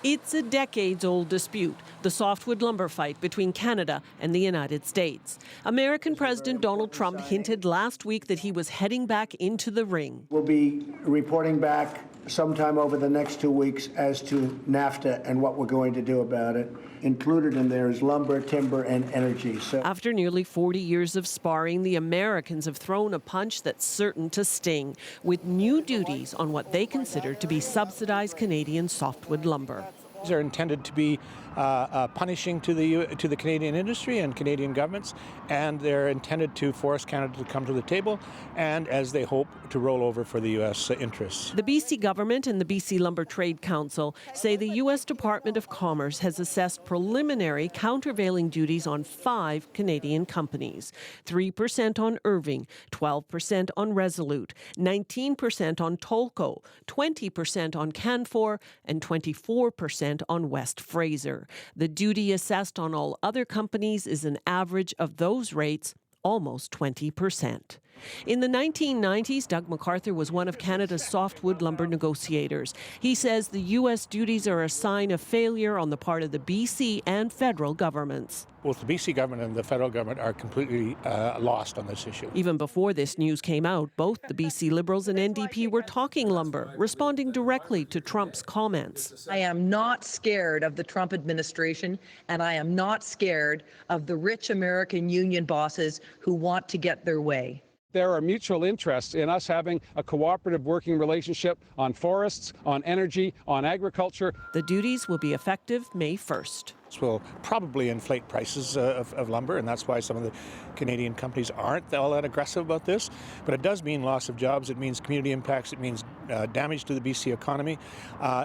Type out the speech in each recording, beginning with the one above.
It's a decades-old dispute, the softwood lumber fight between Canada and the United States. American President Donald Trump hinted last week that he was heading back into the ring. We'll be reporting back sometime over the next 2 weeks as to NAFTA and what we're going to do about it. Included in there is lumber, timber, and energy. After nearly 40 years of sparring, the Americans have thrown a punch that's certain to sting, with new duties on what they consider to be subsidized Canadian softwood lumber. These are intended to be punishing to the Canadian industry and Canadian governments, and they're intended to force Canada to come to the table and, as they hope, to roll over for the U.S. interests. The BC government and the BC Lumber Trade Council say the U.S. Department of Commerce has assessed preliminary countervailing duties on 5 Canadian companies: 3% on Irving, 12% on Resolute, 19% on Tolko, 20% on Canfor, and 24% on West Fraser. The duty assessed on all other companies is an average of those rates, almost 20%. In the 1990s, Doug MacArthur was one of Canada's softwood lumber negotiators. He says the U.S. duties are a sign of failure on the part of the BC and federal governments. Both the BC government and the federal government are completely lost on this issue. Even before this news came out, both the BC Liberals and NDP were talking lumber, responding directly to Trump's comments. I am not scared of the Trump administration, and I am not scared of the rich American union bosses who want to get their way. There are mutual interests in us having a cooperative working relationship on forests, on energy, on agriculture. The duties will be effective May 1st. This will probably inflate prices of lumber, and that's why some of the Canadian companies aren't all that aggressive about this. But it does mean loss of jobs, it means community impacts, it means damage to the BC economy.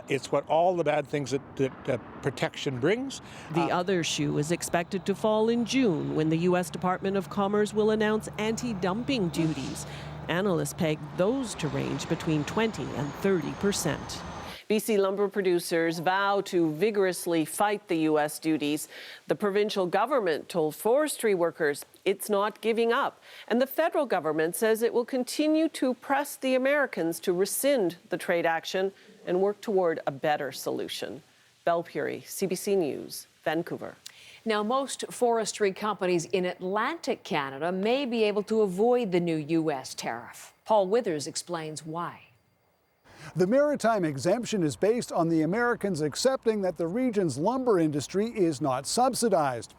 It's what all the bad things that protection brings. The other shoe is expected to fall in June, when the U.S. Department of Commerce will announce anti-dumping duties. Analysts peg those to range between 20 and 30%. BC lumber producers vow to vigorously fight the U.S. duties. The provincial government told forestry workers it's not giving up. And the federal government says it will continue to press the Americans to rescind the trade action and work toward a better solution. Belle Puri, CBC News, Vancouver. Now, most forestry companies in Atlantic Canada may be able to avoid the new U.S. tariff. Paul Withers explains why. The maritime exemption is based on the Americans accepting that the region's lumber industry is not subsidized.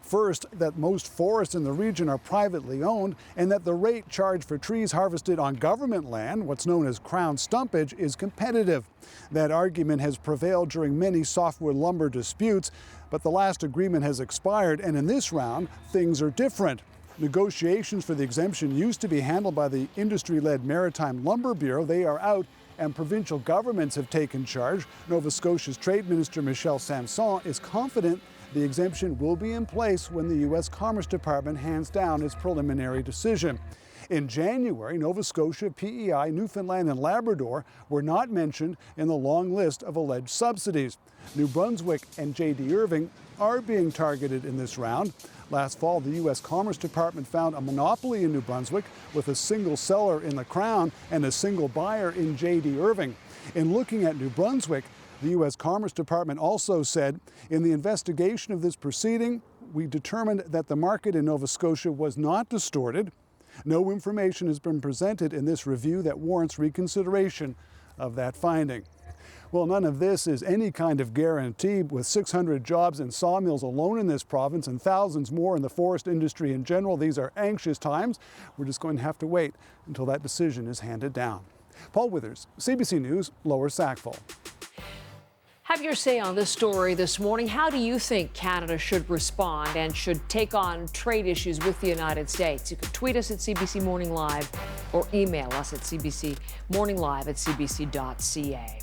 First, that most forests in the region are privately owned, and that the rate charged for trees harvested on government land, what's known as crown stumpage, is competitive. That argument has prevailed during many softwood lumber disputes, but the last agreement has expired, and in this round, things are different. Negotiations for the exemption used to be handled by the industry-led Maritime Lumber Bureau. They are out, and provincial governments have taken charge. Nova Scotia's Trade Minister Michelle Sanson is confident the exemption will be in place when the U.S. Commerce Department hands down its preliminary decision. In January, Nova Scotia, PEI, Newfoundland, and Labrador were not mentioned in the long list of alleged subsidies. New Brunswick and J.D. Irving are being targeted in this round. Last fall, the U.S. Commerce Department found a monopoly in New Brunswick with a single seller in the Crown and a single buyer in J.D. Irving. In looking at New Brunswick, the U.S. Commerce Department also said, in the investigation of this proceeding, we determined that the market in Nova Scotia was not distorted. No information has been presented in this review that warrants reconsideration of that finding. Well, none of this is any kind of guarantee. With 600 jobs in sawmills alone in this province and thousands more in the forest industry in general, these are anxious times. We're just going to have to wait until that decision is handed down. Paul Withers, CBC News, Lower Sackville. Have your say on this story this morning. How do you think Canada should respond and should take on trade issues with the United States? You can tweet us at CBC Morning Live or email us at cbcmorninglive@cbc.ca.